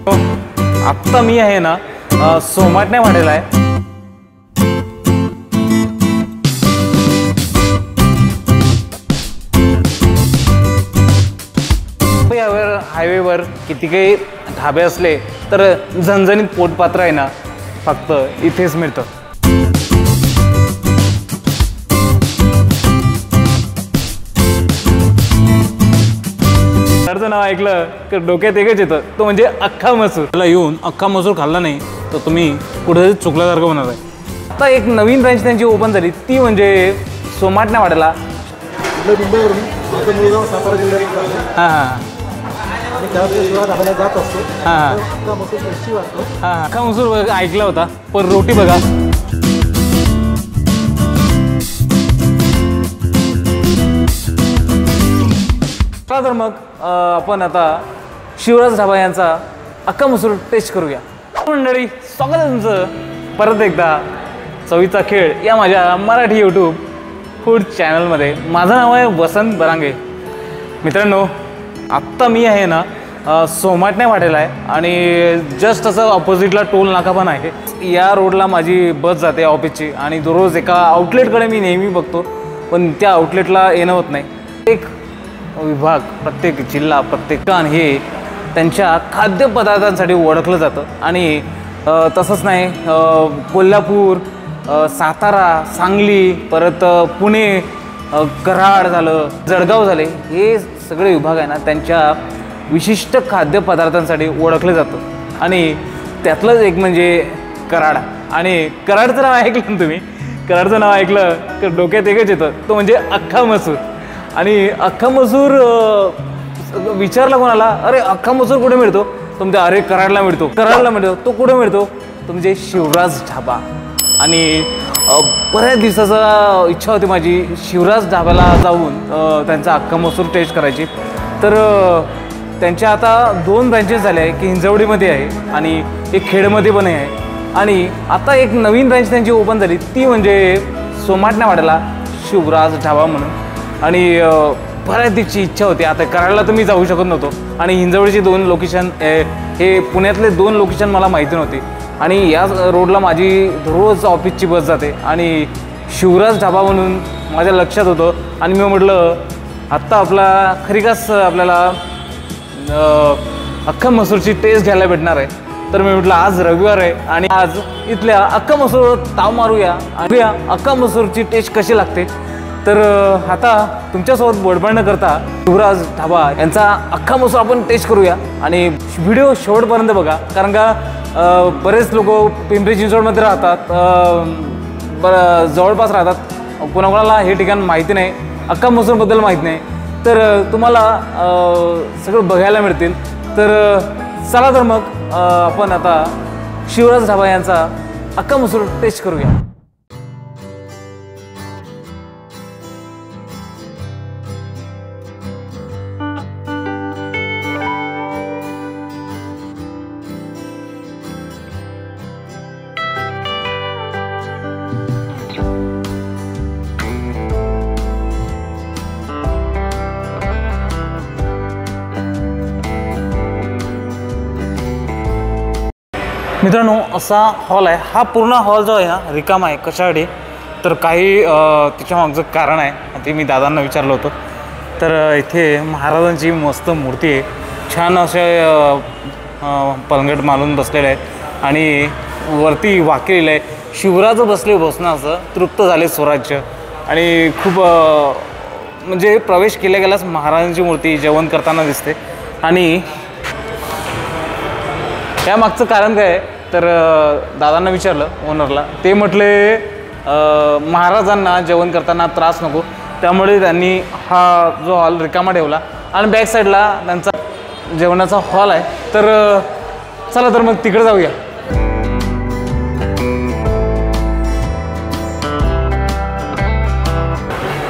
आत्ता मी आहे ना सोमाटण्या वाड्याला आहे। यावर हायवेवर किती काही ढाबे असले तर झणझणीत पोटपात्र आहे ना फक्त इथेच मिळतं। त्याचं नाव ऐकलं तर डोक्यात एकच येतं, तो म्हणजे अख्खा मसूर। त्याला येऊन अख्खा मसूर खाल्ला नाही तर तुम्ही कुठेतरी चुकल्यासारखं होणार आहे। आता एक नवीन ब्रँच त्यांची ओपन झाली, ती म्हणजे सोमाटण्या वाड्याला। हां हां अख्खा मसूर ऐकला होता, पण रोटी बघा। तर मग आपण आता शिवराज ढाबा यांचा अख्खा मसूर टेस्ट करूया। मंडळी, स्वागत आहे तुमचं परत एकदा चवीचा खेळ या माझ्या मराठी यूट्यूब फूड चॅनलमध्ये। माझं नाव आहे वसंत बरांगे। मित्रांनो, आत्ता मी आहे ना सोमाटण्या वाड्याला आहे आणि जस्ट असं ऑपोजिटला टोल नाका पण आहे। या रोडला माझी बस जाते ऑफिसची आणि दररोज एका आउटलेटकडे मी नेहमी बघतो, पण त्या आउटलेटला येणं होत नाही। एक विभाग, प्रत्येक जिल्हा, प्रत्येक ठिकाण हे त्यांच्या खाद्यपदार्थांसाठी ओळखलं जातं आणि तसंच नाही कोल्हापूर, सातारा, सांगली, परत पुणे, कराड झालं, जळगाव झाले, हे सगळे विभाग आहे ना त्यांच्या विशिष्ट खाद्यपदार्थांसाठी ओळखले जातं आणि त्यातलंच एक म्हणजे कराड। आणि कराडचं नाव ऐकलं तुम्ही, कराडचं नाव ऐकलं तर डोक्यात एकच येतं, तो म्हणजे अख्खा मसूर। आणि अख्खा मसूर विचारला कोणाला, अरे अख्खा मसूर कुठे मिळतो, तो म्हणजे अरे कराडला मिळतो। कराडला मिळतो तो कुठे मिळतो, तो म्हणजे शिवराज ढाबा। आणि बऱ्याच दिवसाचा इच्छा होती माझी शिवराज ढाब्याला जाऊन त्यांचा अख्खा मसूर टेस्ट करायची। तर त्यांच्या आता 2 ब्रँचेस झाले आहे, की हिंजवडीमध्ये आहे आणि एक खेडमध्ये पण आहे। आणि आता एक नवीन ब्रँच त्यांची ओपन झाली, ती म्हणजे सोमाटण्या वाड्याला शिवराज ढाबा म्हणून। आणि बऱ्याच दिवशी इच्छा होती, आता कराडला तर मी जाऊ शकत नव्हतो आणि हिंजवडीची 2 लोकेशन, हे पुण्यातले 2 लोकेशन मला माहिती नव्हती। आणि या रोडला माझी दररोज ऑफिसची बस जाते आणि शिवराज ढाबा म्हणून माझ्या लक्षात होतं आणि मी म्हटलं आत्ता आपला खरीकास आपल्याला अख्खा मसूरची टेस्ट घ्यायला भेटणार आहे। तर मी म्हटलं आज रविवार आहे आणि आज इथल्या अख्खा मसूर ताव मारूया आणि अख्खा मसूरची टेस्ट कशी लागते। तर आता तुमच्यासोबत बडबड न करता शिवराज ढाबा यांचा अख्खा मसूर आपण टेस्ट करूया आणि व्हिडिओ शेवटपर्यंत बघा, कारण का बरेच लोक पिंपरी चिंचवडमध्ये राहतात, जवळपास राहतात, कोणाकोणाला हे ठिकाण माहिती नाही, अख्खा मसूरबद्दल माहीत नाही, तर तुम्हाला सगळं बघायला मिळतील। तर चला तर मग आपण आता शिवराज ढाबा यांचा अख्खा मसूर टेस्ट करूया। मित्रांनो, असा हॉल आहे हा। पूर्ण हॉल जो आहे ना रिकामा आहे, कशासाठी तर काही त्याच्या मागचं कारण आहे, ते मी दादांना विचारलं होतं। तर इथे महाराजांची मस्त मूर्ती आहे, छान असे पलंगट मालून बसलेले आहेत आणि वरती वाकलेलं आहे शिवराज बसले बसनाचं तृप्त झाले स्वराज्य। आणि खूप म्हणजे प्रवेश केल्या गेल्यास महाराजांची मूर्ती जेवण करताना दिसते। आणि यामागचं कारण काय आहे तर दादांना विचारलं ओनरला, ते म्हटले महाराजांना जेवण करताना त्रास नको, त्यामुळे त्यांनी हा जो हॉल रिकामा ठेवला आणि बॅक साईडला त्यांचा जेवणाचा हॉल आहे। तर चला तर मग तिकडे जाऊया।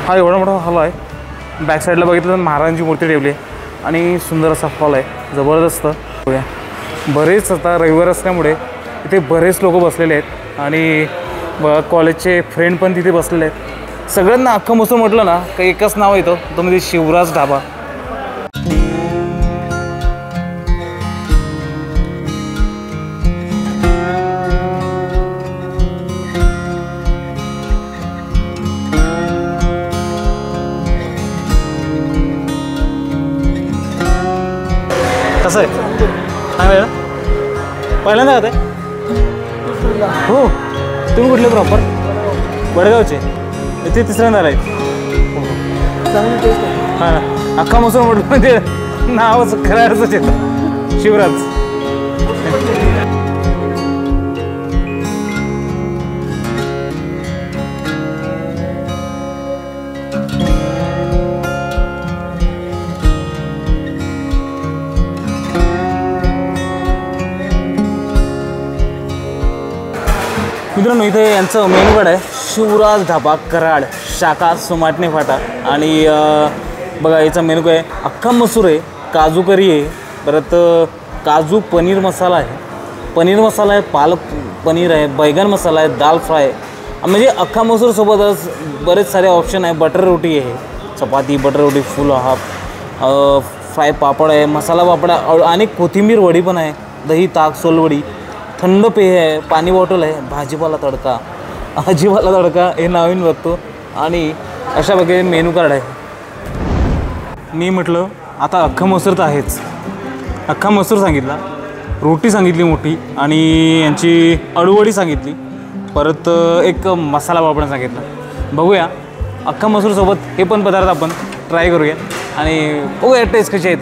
हा एवढा मोठा हॉल आहे, बॅक साईडला बघितलं तर महाराजांची मूर्ती ठेवली आहे आणि सुंदर असा हॉल आहे, जबरदस्त। बरेच आता रविवार असल्यामुळे इथे बरेच लोक बसलेले आहेत आणि कॉलेजचे फ्रेंड पण तिथे बसलेले आहेत। सगळ्यांना अख्खं मसूर म्हटलं ना काही एकच नाव येतं, तो म्हणजे शिवराज ढाबा। कसं आहे चांगलं आहे ना? पहिल्यांदा खात आहे? हो. तुम्ही कुठले प्रॉपर? वडगावचे. इथे तिसऱ्यांदा आहे. हां ना. अख्खा मसूर म्हटलं म्हणजे नावच खरायचंच येतं शिवराज. मित्रांनो इथे यांचं मेनू कार्ड आहे शिवराज ढाबा कराड शाखा सुमाटणे फाटा. आणि बघा याचा मेनू काय आहे, अख्खा मसूर आहे, काजू करी आहे, परत काजू पनीर मसाला आहे, पनीर मसाला आहे, पालक पनीर आहे, बैगन मसाला आहे, दाल फ्राय. म्हणजे अख्खा मसूर सोबतच बरेच सारे ऑप्शन आहे. बटर रोटी आहे, चपाती बटर रोटी फुल हाफ, फ्राय पापड आहे, मसाला पापड आहे आणि कोथिंबीर वडी पण आहे, दही ताक सोलवडी, थंड पेय आहे, पाणी बॉटल आहे, भाजीपाला तडका. भाजीपाला तडका हे नवीन बघतो. आणि अशा प्रकारे मेनू कार्ड आहे. मी म्हटलं आता अख्खा मसूर तर आहेच. अख्खा मसूर सांगितला, रोटी सांगितली मोठी आणि यांची अळूवडी सांगितली, परत एक मसाला पापड सांगितला. बघूया अख्खा मसूरसोबत हे पण पदार्थ आपण ट्राय करूया आणि बघूया टेस्ट कशी आहे.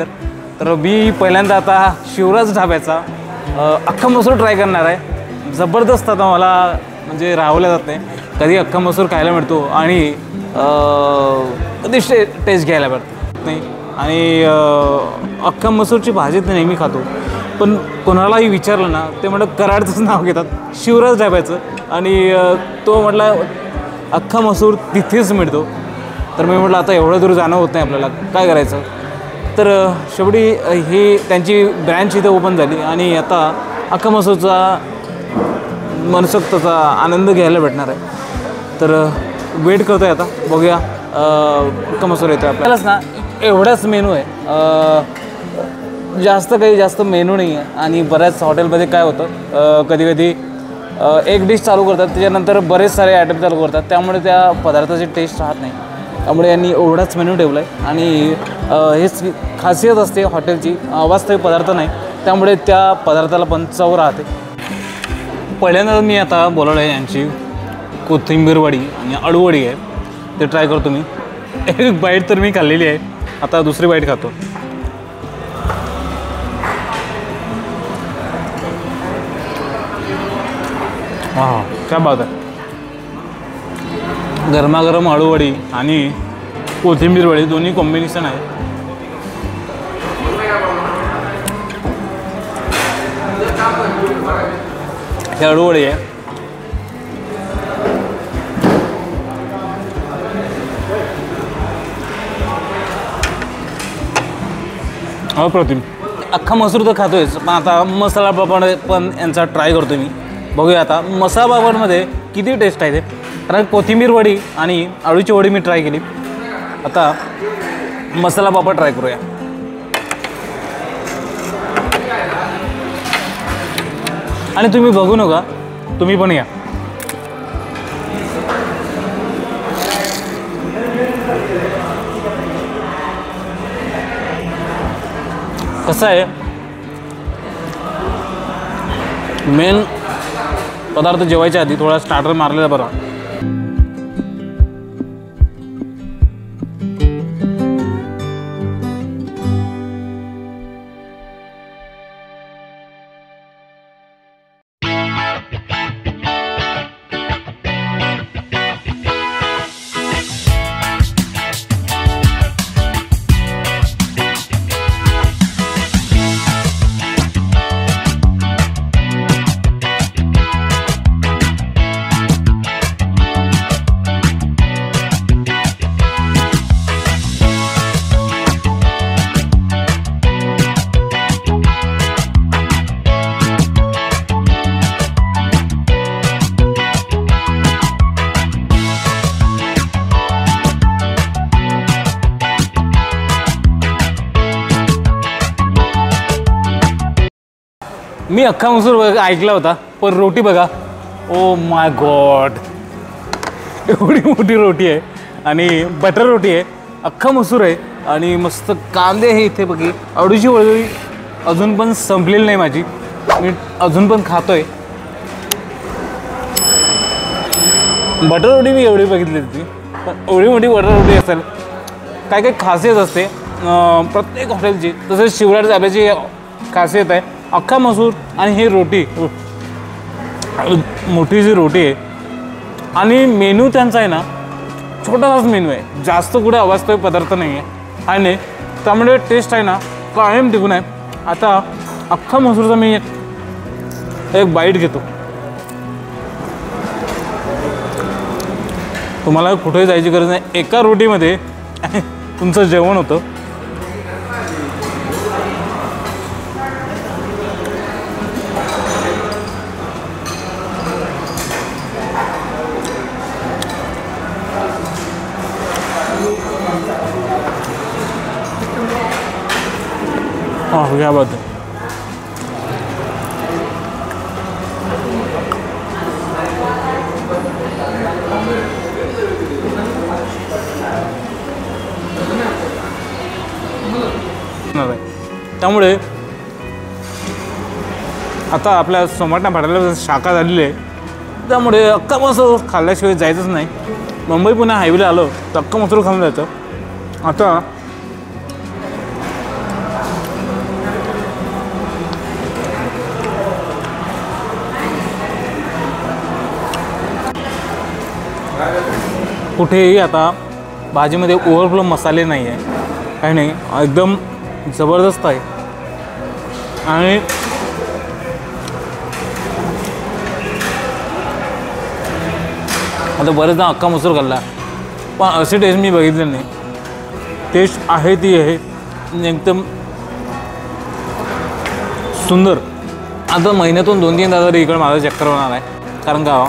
तर मी पहिल्यांदा आता शिवराज ढाब्याचा अख्खा मसूर ट्राय करणार आहे. जबरदस्त आता मला म्हणजे राहवल्या जात नाही. कधी अख्खा मसूर खायला मिळतो आणि कधी टेस्ट घ्यायला मिळत नाही. आणि अख्खा मसूरची भाजी तर नेहमी खातो, पण कोणालाही विचारलं ना ते म्हटलं कराडचं नाव घेतात शिवराज ढाब्याचं. आणि तो म्हटला अख्खा मसूर तिथेच मिळतो. तर मी म्हटलं आता एवढं दूर जाणं होत नाही आपल्याला, काय करायचं. तर शेवटी ही त्यांची ब्रँच इथे ओपन झाली आणि आता अख्खा मसूरचा मनसोक्तचा आनंद घ्यायला भेटणार आहे. तर वेट करतो आहे आता, बघूया अख्खा मसूर येतो आपल्यालाच ना. एवढाच मेनू आहे, जास्त मेनू नाही आहे. आणि बऱ्याच हॉटेलमध्ये काय होतं कधी कधी एक डिश चालू करतात त्याच्यानंतर बरेच सारे आयटम चालू करतात, त्यामुळे त्या पदार्थाची टेस्ट राहत नाही. त्यामुळे यांनी एवढाच मेनू ठेवला आहे आणि हेच खासियत असते हॉटेलची, वास्तविक पदार्थ नाही, त्यामुळे त्या पदार्थाला पण चव राहते. पहिल्यांदा मी आता बोलवलं आहे यांची कोथिंबीर वडी आणि अळूवडी आहे, ते ट्राय करतो मी. एक बाईट तर मी खाल्लेली आहे, आता दुसरी बाईट खातो. हां काय बात आहे. गरमागरम अळूवडी आणि कोथिंबीर वडी दोन्ही कॉम्बिनेशन आहे. हे अळूवडी आहे, अप्रतिम. अख्खा मसूर तर खातोयच, पण आता मसाला पापड पण यांचा ट्राय करतो मी. बघूया आता मसाला पापडमध्ये किती टेस्ट आहे ते. कारण कोथिंबीर वडी आणि अळूची वडी मी ट्राय केली, आता मसाला पापड ट्राय करूया. आणि तुम्ही बघू नका, तुम्ही पण या. कसं आहे, मेन पदार्थ जेवायच्या आधी थोडा स्टार्टर मारलेला बरा. मी अख्खा मसूर ऐकला होता, पण रोटी बघा, ओ माय गॉड, एवढी मोठी रोटी आहे आणि बटर रोटी आहे, अख्खा मसूर आहे आणि मस्त कांदे हे इथे बघी, अळूची वडी अजून पण संपलेली नाही माझी, मी अजून पण खातोय। बटर रोटी मी एवढी बघितली होती, पण एवढी मोठी बटर रोटी असेल काय काय खासियत असते प्रत्येक हॉटेलची। तसेच शिवराज ढाब्याची खासियत आहे अख्खा मसूर आणि ही रोटी, मोठी जी रोटी आहे। आणि मेनू त्यांचा आहे ना छोटासाच मेनू आहे, जास्त कुठे अवास्तव पदार्थ नाही आहे आणि त्यामुळे टेस्ट आहे ना कायम टिकून आहे। आता अख्खा मसूरचा मी एक बाईट घेतो। तुम्हाला कुठेही जायची गरज नाही, एका रोटीमध्ये तुमचं जेवण होतं। हाँ क्या बात है। त्यामुळे आता आपल्या सोमाटणा फाट्याला शाखा झालेली आहे, त्यामुळे अख्खा मसूर खाल्ल्याशिवाय जायचंच नाही। मुंबई पुणे हायवेला आलो तर अख्खा मसूर खाऊन जायचं। आता कुठेही आता भाजीमध्ये ओव्हरफ्लो मसाले नाही आहे, काही नाही, एकदम जबरदस्त आहे। आणि आता बरेचदा अख्खा मसूर खाल्ला पण अशी टेस्ट मी बघितली नाही। टेस्ट आहे ती आहे एकदम सुंदर। आता महिन्यातून 2-3दा तरी इकडे माझा चक्कर होणार आहे, कारण का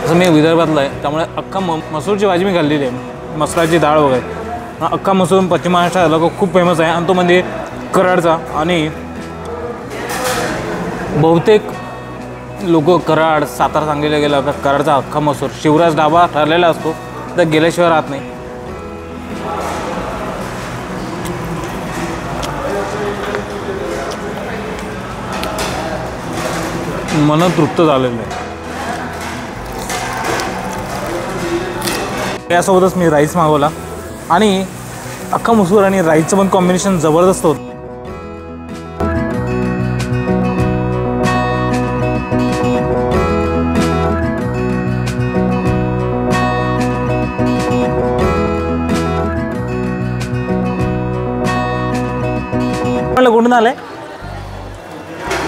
असं मी विदर्भातला आहे, त्यामुळे अख्खा मसूरची भाजी मी खाल्लेली आहे, मसराची डाळ वगैरे। अख्खा मसूर पश्चिम महाराष्ट्रात खूप फेमस आहे आणि तो म्हणजे कराडचा। आणि बहुतेक लोक कराड सातारा सांगलीला गेला का कराडचा अख्खा मसूर शिवराज ढाबा ठरलेला असतो, तर गेल्याशिवाय राहत नाही। मन तृप्त झालेलं आहे। यासोबतच मी राईस मागवला आणि अख्खा मसूर आणि राईसचं पण कॉम्बिनेशन जबरदस्त होतं। कुठून आलंय?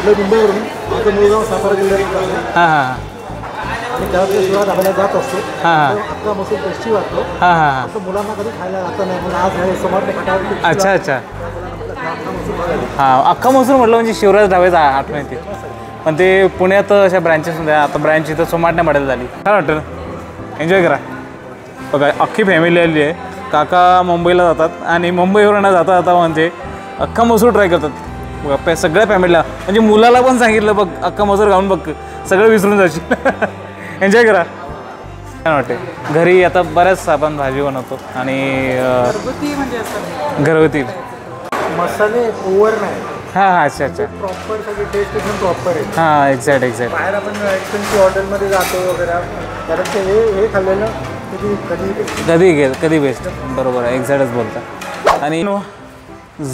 मुंबईवरून मुळगाव सातारा जिल्ह्यात। हां हां आणि त्यावेळेस शिवराज ढाब्याला जात असतो। हां अख्खा मसूर टेस्टी वाटतो। हां हां असं मुलांना कधी खायला आता नाही, पण आज हे सोमाटणे फाट्यावर अच्छा अच्छा अख्खा मसूर बघायला। हां अख्खा मसूर म्हटलं म्हणजे शिवराज ढाब्याचा आठवण येते, पण ते पुण्यात अशा ब्रँचेस होत्या, आता ब्रँच इथं सोमाटण्या मॅडल झाली। काय वाटतं ना, एन्जॉय करा। बघा अख्खी फॅमिली आली आहे, काका मुंबईला जातात आणि मुंबईवरून जाता जाता म्हणजे अख्खा मसूर ट्राय करतात। बघा सगळ्या फॅमिलीला, म्हणजे मुलाला पण सांगितलं बघ अख्खा मसूर खाऊन बघ, सगळं विसरून जाशील। एन्जॉय करा। काय वाटते घरी आता बऱ्याच आपण भाजी बनवतो आणि घरगुती म्हणजे असं घरगुती मसाले ओव्हर नाही। हां हां अच्छा अच्छा प्रॉपर सगळी टेस्ट एकदम प्रॉपर आहे। हां एक्झॅक्ट बाहेर आपण एक्सपेन्सिव्ह हॉटेलमध्ये जातो वगैरे, कारण ते हे खाल्लेलं कधी बेस्ट, बरोबर आहे, एक्झॅक्टच बोलता। आणि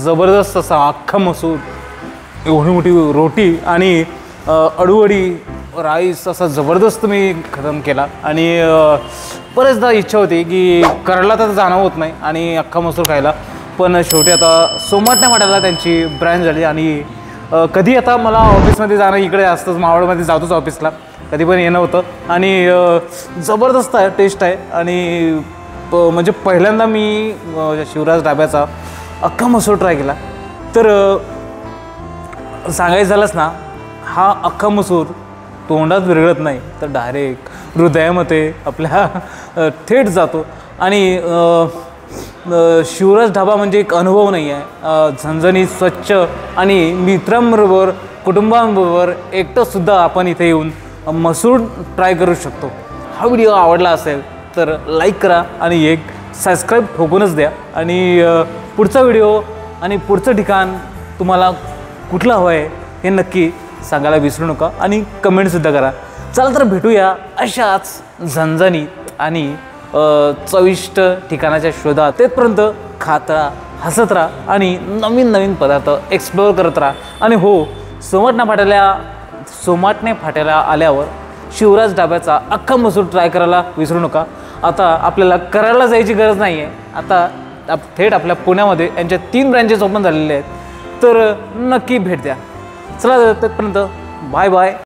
जबरदस्त असा अख्खा मसूर, एवढी मोठी रोटी आणि अडूवडी राईस असा जबरदस्त मी खतम केला। आणि बरेचदा इच्छा होती की कराडला तर जाणं होत नाही आणि अख्खा मसूर खायला, पण शेवटी आता सोमाटण्या फाट्याला त्यांची ब्रँच झाली आणि कधी आता मला ऑफिसमध्ये जाणं इकडे असतंच, मावळमध्ये जातोच ऑफिसला, कधी पण येणं होतं आणि जबरदस्त आहे टेस्ट आहे। आणि म्हणजे पहिल्यांदा मी शिवराज ढाब्याचा अख्खा मसूर ट्राय केला, तर सांगायचं झालंच ना, हा अख्खा मसूर तोंडात विरघळत नाही तर डायरेक्ट हृदयामध्ये आपल्या थेट जातो। आणि शिवराज ढाबा म्हणजे एक अनुभव नाही आहे, झणझणीत स्वच्छ आणि मित्रांबरोबर कुटुंबांबरोबर एकटंसुद्धा आपण इथे येऊन मसूर ट्राय करू शकतो। हा व्हिडिओ आवडला असेल तर लाईक करा आणि एक सबस्क्राईब ठोकूनच द्या। आणि पुढचा व्हिडिओ आणि पुढचं ठिकाण तुम्हाला कुठलं हवं आहे हे नक्की सांगायला विसरू नका आणि कमेंटसुद्धा करा. चला तर भेटूया अशाच झणझणीत आणि चविष्ट ठिकाणाच्या शोधात. तेपर्यंत खात राहा, हसत राहा आणि नवीन नवीन पदार्थ एक्सप्लोअर करत राहा. आणि हो, सोमाटणे फाट्याला आल्यावर शिवराज ढाब्याचा अख्खा मसूर ट्राय करायला विसरू नका. आता आपल्याला करायला जायची गरज नाही आहे. आता थेट आपल्या पुण्यामध्ये यांच्या 3 ब्रँचेस ओपन झालेले आहेत, तर नक्की भेट द्या. चला, तोपर्यंत बाय बाय.